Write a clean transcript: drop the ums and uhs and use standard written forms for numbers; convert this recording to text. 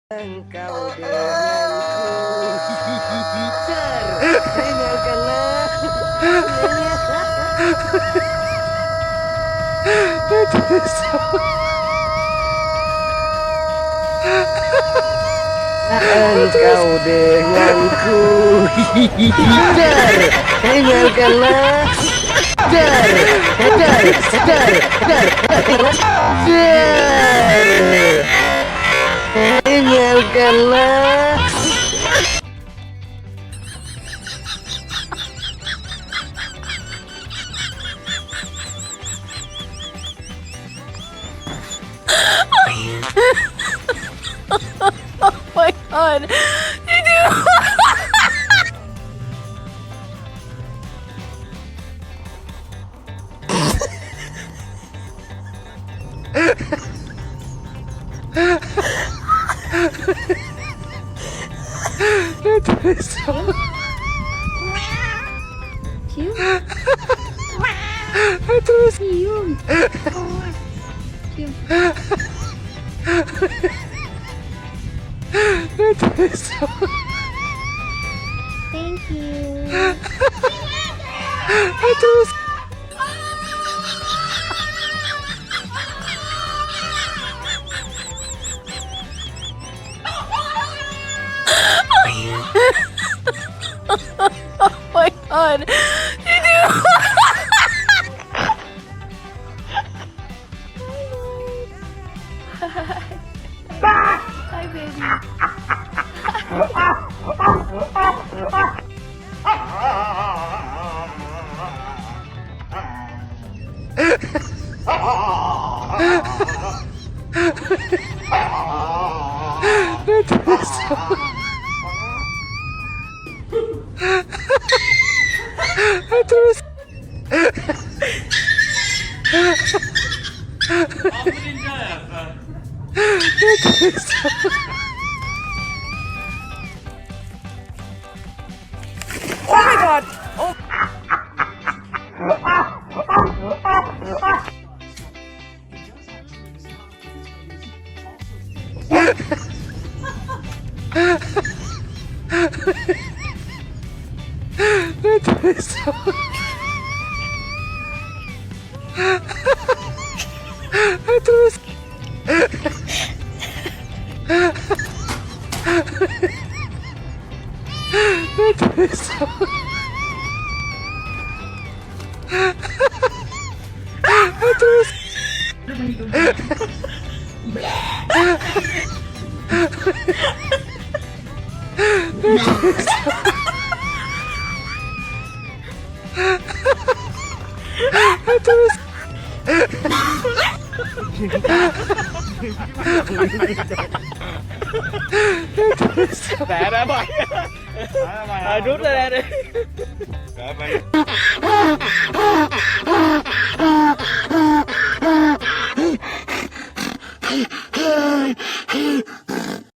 Engkau denganku tertinggalkanlah. Engkau denganku tertinggalkanlah. Tinggalkanlah. Oh my god. You do. Terus Cium. Cium. Thank you. Terus Oh my god. You do. Hi baby. Terus Oh my god. Oh. Terus Đã mày. Rút ra đi. Đã mày.